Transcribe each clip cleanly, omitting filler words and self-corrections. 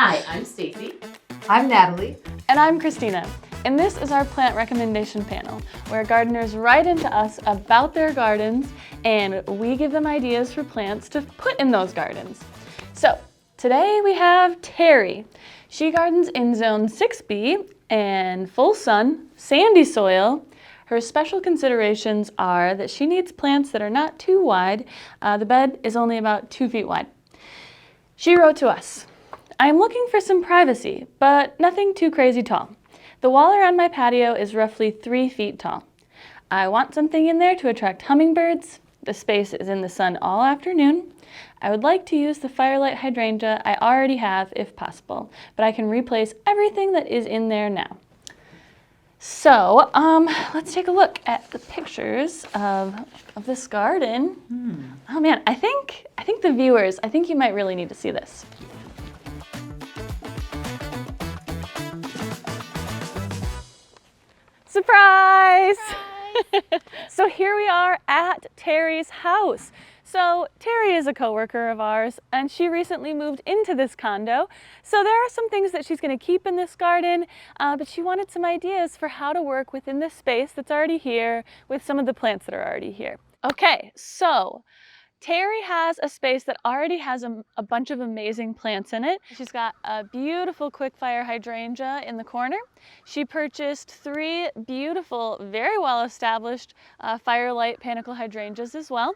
Hi, I'm Stacy. I'm Natalie. And I'm Kristina. And this is our plant recommendation panel, where gardeners write into us about their gardens and we give them ideas for plants to put in those gardens. So today we have Terri. She gardens in zone 6B and full sun, sandy soil. Her special considerations are that she needs plants that are not too wide. The bed is only about 2 feet wide. She wrote to us, "I'm looking for some privacy, but nothing too crazy tall. The wall around my patio is roughly 3 feet tall. I want something in there to attract hummingbirds. The space is in the sun all afternoon. I would like to use the firelight hydrangea I already have if possible, but I can replace everything that is in there now." So let's take a look at the pictures of this garden. Oh man, I think the viewers, I think you might really need to see this. Surprise! So here we are at Terri's house. So Terri is a coworker of ours and she recently moved into this condo. So there are some things that she's going to keep in this garden, but she wanted some ideas for how to work within this space that's already here with some of the plants that are already here. Okay, so Terri has a space that already has a bunch of amazing plants in it. She's got a beautiful quickfire hydrangea in the corner. She purchased 3 beautiful, very well-established firelight panicle hydrangeas as well.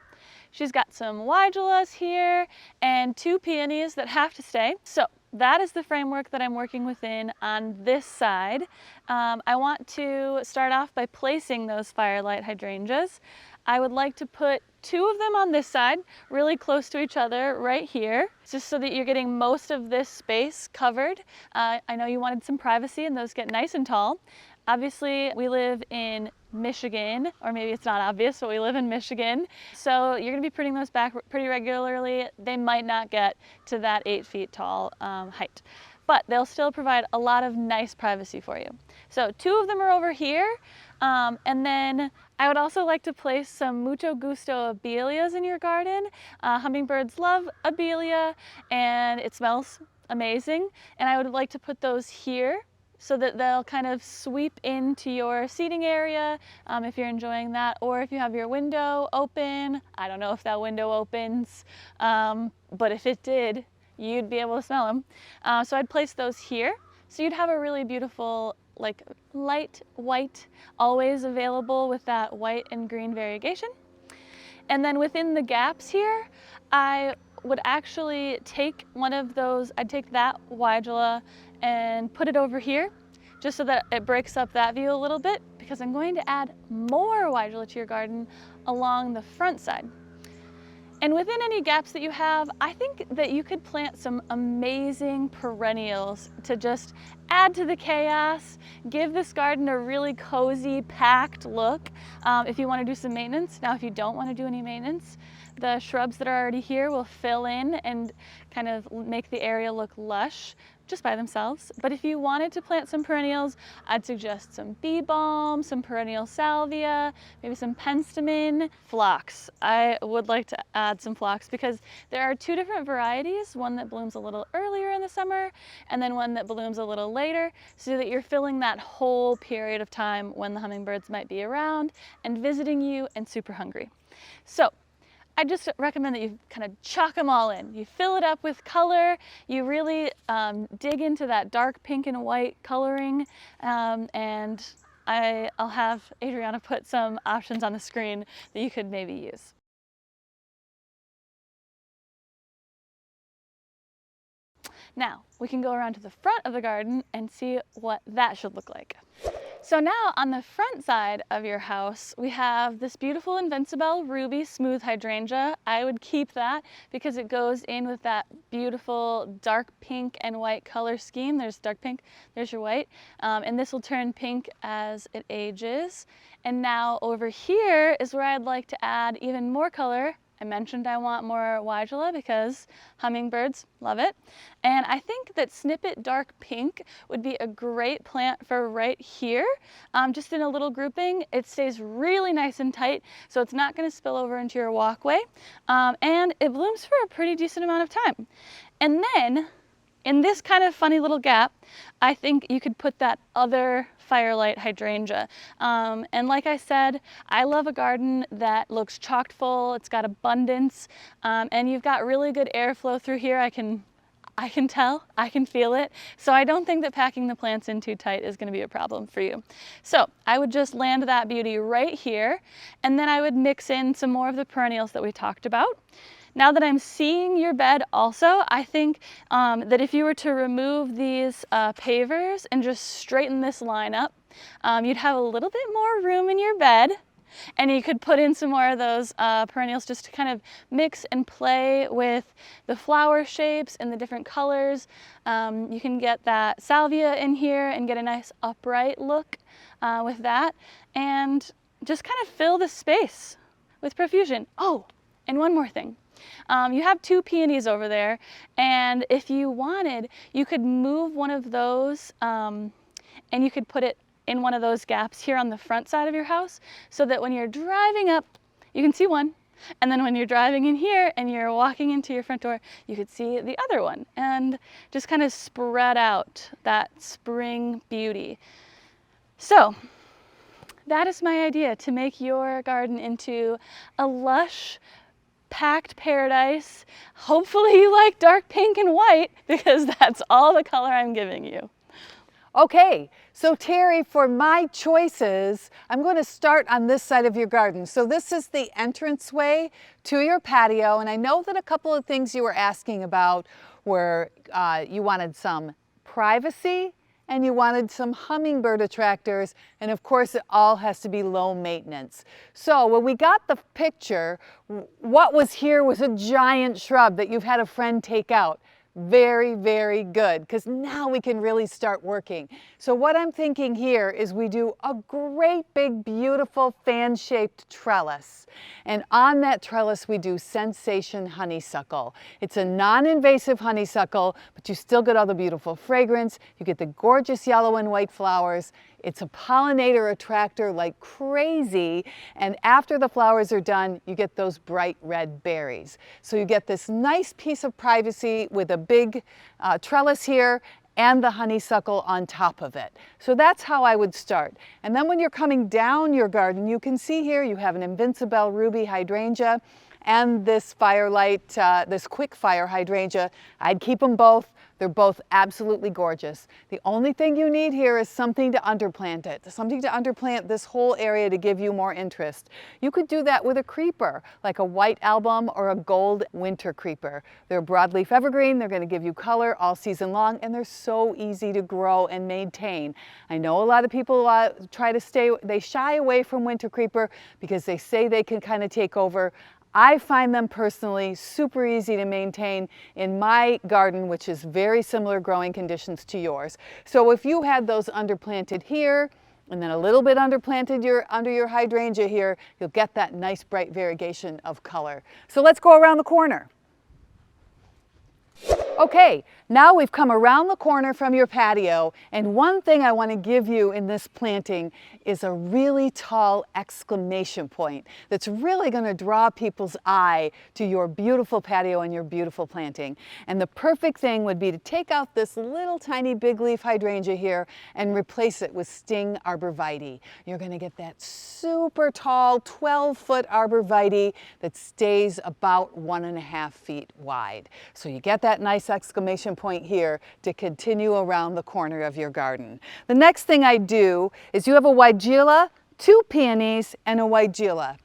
She's got some Weigelas here and 2 peonies that have to stay. So that is the framework that I'm working within on this side. I want to start off by placing those firelight hydrangeas. I would like to put 2 of them on this side, really close to each other right here, just so that you're getting most of this space covered. I know you wanted some privacy and those get nice and tall. Obviously, we live in Michigan, or maybe it's not obvious, but we live in Michigan. So you're gonna be putting those back pretty regularly. They might not get to that 8 feet tall height, but they'll still provide a lot of nice privacy for you. So 2 of them are over here. And then I would also like to place some Mucho Gusto Abelias in your garden. Hummingbirds love Abelia and it smells amazing. And I would like to put those here so that they'll kind of sweep into your seating area if you're enjoying that, or if you have your window open. I don't know if that window opens, but if it did, you'd be able to smell them. So I'd place those here. So you'd have a really beautiful, like light white, always available with that white and green variegation. And then within the gaps here, I would actually take one of those, I'd take that Weigela and put it over here, just so that it breaks up that view a little bit, because I'm going to add more Weigela to your garden along the front side. And within any gaps that you have, I think that you could plant some amazing perennials to just add to the chaos, give this garden a really cozy, packed look if you want to do some maintenance. Now, if you don't want to do any maintenance, the shrubs that are already here will fill in and kind of make the area look lush just by themselves. But if you wanted to plant some perennials, I'd suggest some bee balm, some perennial salvia, maybe some penstemon, phlox. I would like to add some phlox because there are 2 different varieties, one that blooms a little earlier in the summer and then one that blooms a little later, so that you're filling that whole period of time when the hummingbirds might be around and visiting you and super hungry. So I just recommend that you kind of chalk them all in. You fill it up with color, you really dig into that dark pink and white coloring, and I'll have Adriana put some options on the screen that you could maybe use. Now, we can go around to the front of the garden and see what that should look like. So now on the front side of your house, we have this beautiful INVINCIBELLE Ruby Smooth Hydrangea. I would keep that because it goes in with that beautiful dark pink and white color scheme. There's dark pink, there's your white, and this will turn pink as it ages. And now over here is where I'd like to add even more color. I mentioned I want more Weigela because hummingbirds love it. And I think that SNIPPET Dark Pink would be a great plant for right here, just in a little grouping. It stays really nice and tight, so it's not going to spill over into your walkway. And it blooms for a pretty decent amount of time. And then in this kind of funny little gap, I think you could put that other firelight hydrangea. And like I said, I love a garden that looks chock full, it's got abundance, and you've got really good airflow through here. I can tell, I can feel it. So I don't think that packing the plants in too tight is gonna be a problem for you. So I would just land that beauty right here, and then I would mix in some more of the perennials that we talked about. Now that I'm seeing your bed also, I think that if you were to remove these pavers and just straighten this line up, you'd have a little bit more room in your bed, and you could put in some more of those perennials just to kind of mix and play with the flower shapes and the different colors. You can get that salvia in here and get a nice upright look with that, and just kind of fill the space with profusion. Oh, and one more thing. You have 2 peonies over there, and if you wanted, you could move one of those and you could put it in one of those gaps here on the front side of your house, so that when you're driving up, you can see one, and then when you're driving in here and you're walking into your front door, you could see the other one, and just kind of spread out that spring beauty. So that is my idea to make your garden into a lush, packed paradise. Hopefully you like dark pink and white, because that's all the color I'm giving you. Okay, so Terry, for my choices, I'm going to start on this side of your garden. So this is the entranceway to your patio, and I know that a couple of things you were asking about were you wanted some privacy and you wanted some hummingbird attractors, and of course it all has to be low maintenance. So when we got the picture, what was here was a giant shrub that you've had a friend take out. Very, very good, because now we can really start working. So what I'm thinking here is we do a great big beautiful fan-shaped trellis, and on that trellis we do Sensation honeysuckle. It's a non-invasive honeysuckle, but you still get all the beautiful fragrance, you get the gorgeous yellow and white flowers. It's a pollinator attractor like crazy, and after the flowers are done, you get those bright red berries. So you get this nice piece of privacy with a big trellis here and the honeysuckle on top of it. So that's how I would start. And then when you're coming down your garden, you can see here you have an INVINCIBELLE ruby hydrangea and this firelight, this quick fire hydrangea. I'd keep them both. They're both absolutely gorgeous. The only thing you need here is something to underplant it, something to underplant this whole area to give you more interest. You could do that with a creeper, like a white album or a gold winter creeper. They're broadleaf evergreen, they're going to give you color all season long, and they're so easy to grow and maintain. I know a lot of people they shy away from winter creeper because they say they can kind of take over. I find them personally super easy to maintain in my garden, which is very similar growing conditions to yours. So if you had those underplanted here, and then a little bit underplanted under your hydrangea here, you'll get that nice bright variegation of color. So let's go around the corner. Okay, now we've come around the corner from your patio, and one thing I want to give you in this planting is a really tall exclamation point that's really going to draw people's eye to your beautiful patio and your beautiful planting. And the perfect thing would be to take out this little tiny big leaf hydrangea here and replace it with Sting arborvitae. You're going to get that super tall 12-foot arborvitae that stays about 1.5 feet wide. So you get that nice exclamation point here to continue around the corner of your garden. The next thing I do is you have a Weigela, 2 peonies, and a Weigela.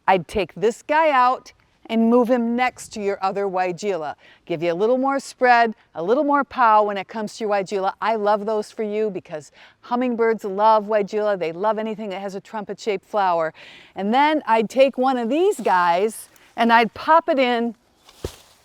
I'd take this guy out and move him next to your other Weigela. Give you a little more spread, a little more pow when it comes to your Weigela. I love those for you because hummingbirds love Weigela. They love anything that has a trumpet-shaped flower. And then I'd take one of these guys and I'd pop it in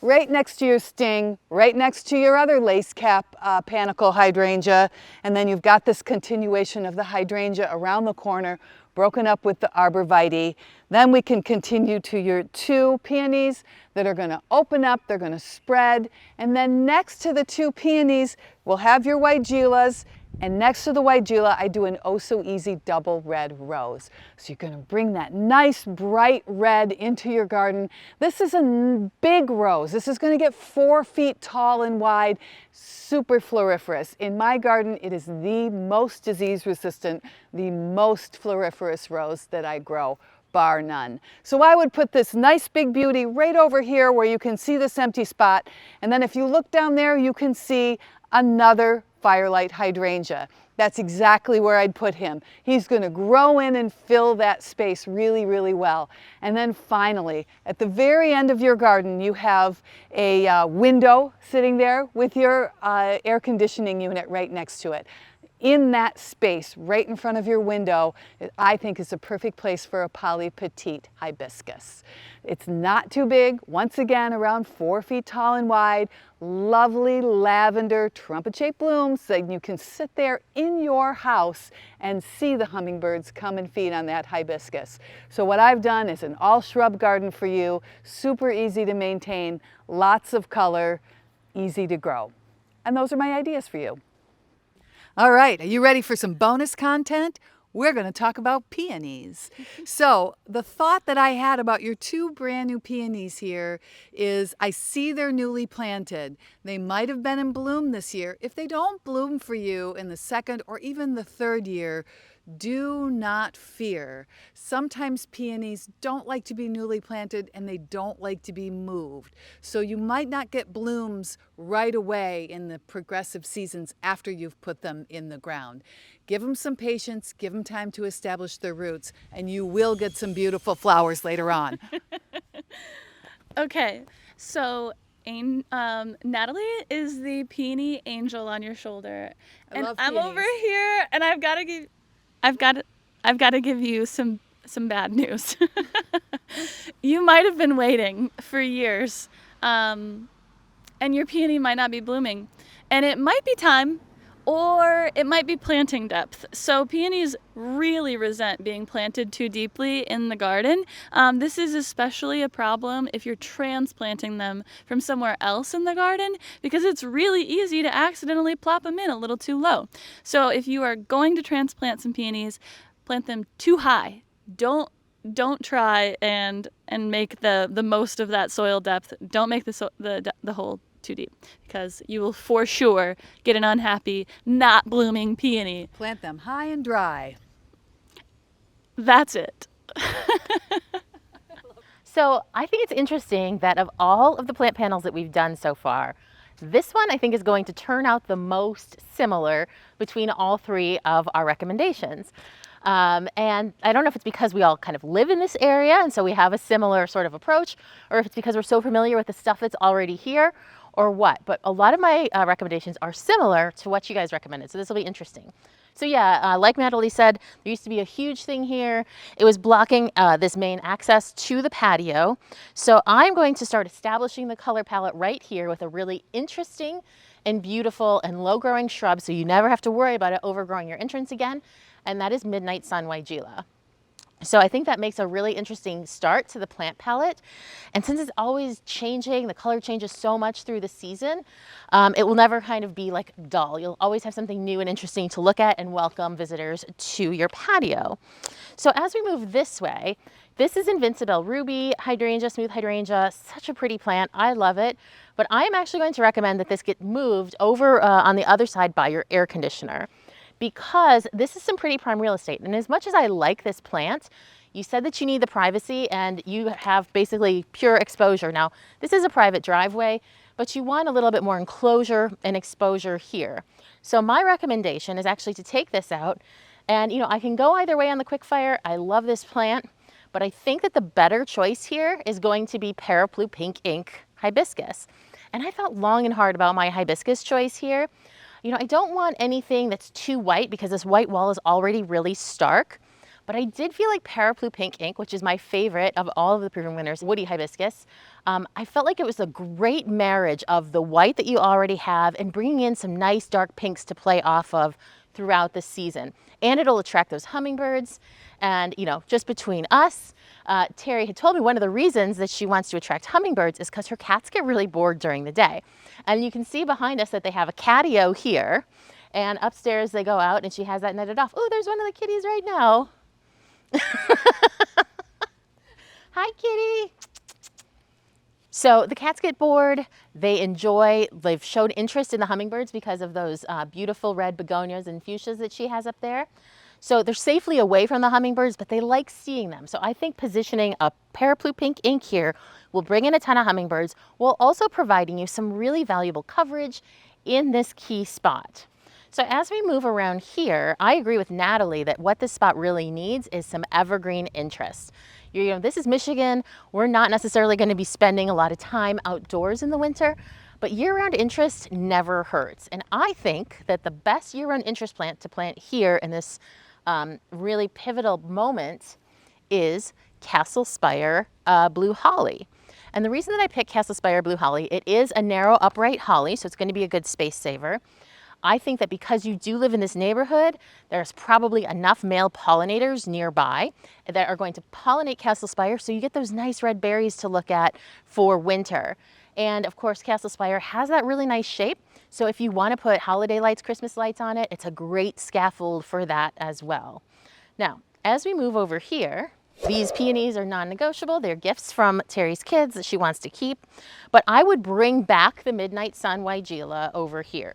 right next to your Sting, right next to your other lace cap Panicle hydrangea, and then you've got this continuation of the hydrangea around the corner, broken up with the arborvitae. Then we can continue to your 2 peonies that are going to open up, they're going to spread, and then next to the 2 peonies, we'll have your Weigelas, And next to the Weigela, I do an oh so easy double red rose. So you're going to bring that nice bright red into your garden. This is a big rose. This is going to get 4 feet tall and wide, super floriferous. In my garden, it is the most disease resistant, the most floriferous rose that I grow, bar none. So I would put this nice big beauty right over here where you can see this empty spot. And then if you look down there, you can see another Firelight Hydrangea. That's exactly where I'd put him. He's going to grow in and fill that space really, really well. And then finally, at the very end of your garden, you have a window sitting there with your air conditioning unit right next to it. In that space, right in front of your window, I think is a perfect place for a polypetite hibiscus. It's not too big, once again, around 4 feet tall and wide, lovely lavender trumpet-shaped blooms so you can sit there in your house and see the hummingbirds come and feed on that hibiscus. So what I've done is an all shrub garden for you, super easy to maintain, lots of color, easy to grow. And those are my ideas for you. All right, are you ready for some bonus content? We're going to talk about peonies. So the thought that I had about your 2 brand new peonies here is I see they're newly planted. They might have been in bloom this year. If they don't bloom for you in the 2nd or even the 3rd year, do not fear. Sometimes peonies don't like to be newly planted and they don't like to be moved. So you might not get blooms right away in the progressive seasons after you've put them in the ground. Give them some patience, give them time to establish their roots, and you will get some beautiful flowers later on. Okay, so Natalie is the peony angel on your shoulder. I love I'm peonies. over here and I've got to give you some bad news. You might have been waiting for years, and your peony might not be blooming, and it might be time, or it might be planting depth. So peonies really resent being planted too deeply in the garden. This is especially a problem if you're transplanting them from somewhere else in the garden, because it's really easy to accidentally plop them in a little too low. So if you are going to transplant some peonies, plant them too high. Don't try and make the most of that soil depth. Don't make the hole too deep, because you will for sure get an unhappy, not blooming peony. Plant them high and dry. That's it. So I think it's interesting that of all of the plant panels that we've done so far, this one I think is going to turn out the most similar between all 3 of our recommendations. And I don't know if it's because we all kind of live in this area and so we have a similar sort of approach, or if it's because we're so familiar with the stuff that's already here, or what. But a lot of my recommendations are similar to what you guys recommended, so this will be interesting. So yeah, like Natalie said, there used to be a huge thing here. It was blocking this main access to the patio. So I'm going to start establishing the color palette right here with a really interesting and beautiful and low-growing shrub, so you never have to worry about it overgrowing your entrance again, and that is Midnight Sun Weigela. So I think that makes a really interesting start to the plant palette. And since it's always changing, the color changes so much through the season, it will never kind of be like dull. You'll always have something new and interesting to look at and welcome visitors to your patio. So as we move this way, this is Invincibelle Ruby Hydrangea, Smooth Hydrangea, such a pretty plant. I love it. But I am actually going to recommend that this get moved over on the other side by your air conditioner, because this is some pretty prime real estate. And as much as I like this plant, you said that you need the privacy and you have basically pure exposure. Now, this is a private driveway, but you want a little bit more enclosure and exposure here. So my recommendation is actually to take this out, and I can go either way on the quick fire. I love this plant, but I think that the better choice here is going to be Paraplu Pink Ink Hibiscus. And I thought long and hard about my hibiscus choice here. I don't want anything that's too white because this white wall is already really stark, but I did feel like Paraplu Pink Ink, which is my favorite of all of the Proven Winners woody hibiscus, I felt like it was a great marriage of the white that you already have and bringing in some nice dark pinks to play off of throughout the season. And it'll attract those hummingbirds. And just between us, Terri had told me one of the reasons that she wants to attract hummingbirds is because her cats get really bored during the day. And you can see behind us that they have a catio here. And upstairs they go out and she has that netted off. Oh, there's one of the kitties right now. Hi, kitty. So the cats get bored. They've showed interest in the hummingbirds because of those beautiful red begonias and fuchsias that she has up there. So they're safely away from the hummingbirds, but they like seeing them. So I think positioning a Paraplu pink ink here will bring in a ton of hummingbirds, while also providing you some really valuable coverage in this key spot. So as we move around here, I agree with Natalie that what this spot really needs is some evergreen interest. You know, this is Michigan. We're not necessarily going to be spending a lot of time outdoors in the winter, but year-round interest never hurts. And I think that the best year-round interest plant to plant here in this really pivotal moment is Castle Spire Blue Holly. And the reason that I picked Castle Spire Blue Holly, it is a narrow upright holly, so it's going to be a good space saver. I think that because you do live in this neighborhood, there's probably enough male pollinators nearby that are going to pollinate Castle Spire, so you get those nice red berries to look at for winter. And of course, Castle Spire has that really nice shape, so if you want to put holiday lights, Christmas lights on it, it's a great scaffold for that as well. Now, as we move over here, these peonies are non-negotiable. They're gifts from Terri's kids that she wants to keep, but I would bring back the Midnight Sun Weigela over here.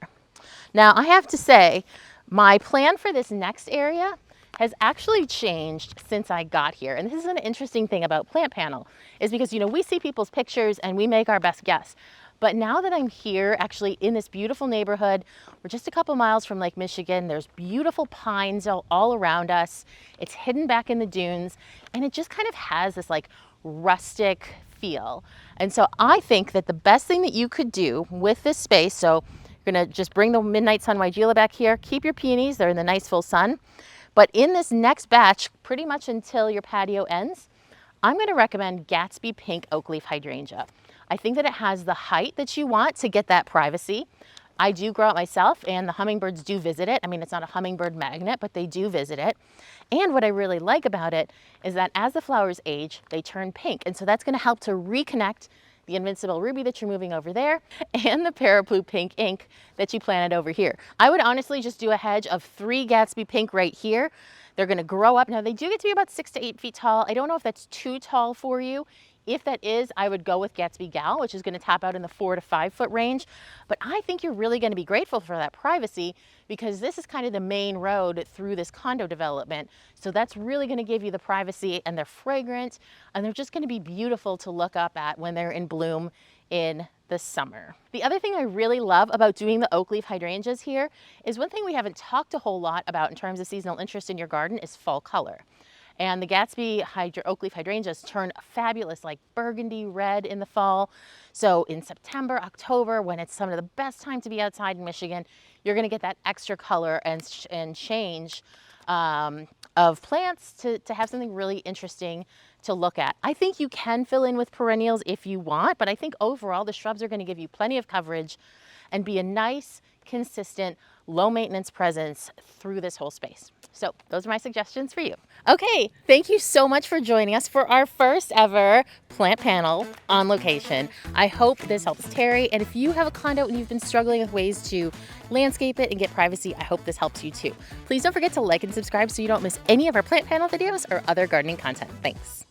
Now, I have to say, my plan for this next area has actually changed since I got here. And this is an interesting thing about Plant Panel, is because, you know, we see people's pictures and we make our best guess. But now that I'm here, actually in this beautiful neighborhood, we're just a couple miles from Lake Michigan. There's beautiful pines all around us. It's hidden back in the dunes, and it just kind of has this like rustic feel. And so I think that the best thing that you could do with this space, so you're gonna just bring the Midnight Sun Weigela back here, keep your peonies, they're in the nice full sun. But in this next batch, pretty much until your patio ends, I'm gonna recommend Gatsby Pink Oak Leaf Hydrangea. I think that it has the height that you want to get that privacy. I do grow it myself, and the hummingbirds do visit it. I mean, it's not a hummingbird magnet, but they do visit it. And what I really like about it is that as the flowers age, they turn pink. And so that's gonna help to reconnect the Invincible Ruby that you're moving over there, and the Paraplu Pink ink that you planted over here. I would honestly just do a hedge of 3 Gatsby Pink right here. They're gonna grow up. Now they do get to be about 6 to 8 feet tall. I don't know if that's too tall for you. If that is, I would go with Gatsby Gal, which is gonna top out in the 4 to 5 foot range. But I think you're really gonna be grateful for that privacy, because this is kind of the main road through this condo development. So that's really gonna give you the privacy, and they're fragrant, and they're just gonna be beautiful to look up at when they're in bloom in the summer. The other thing I really love about doing the oak leaf hydrangeas here is one thing we haven't talked a whole lot about in terms of seasonal interest in your garden is fall color. And the Gatsby oak leaf hydrangeas turn fabulous, like burgundy red in the fall. So in September, October, when it's some of the best time to be outside in Michigan, you're gonna get that extra color and change of plants to have something really interesting to look at. I think you can fill in with perennials if you want, but I think overall the shrubs are gonna give you plenty of coverage and be a nice, consistent, low maintenance presence through this whole space. So those are my suggestions for you. Okay, thank you so much for joining us for our first ever plant panel on location. I hope this helps Terri, and if you have a condo and you've been struggling with ways to landscape it and get privacy, I hope this helps you too. Please don't forget to like and subscribe so you don't miss any of our plant panel videos or other gardening content. Thanks.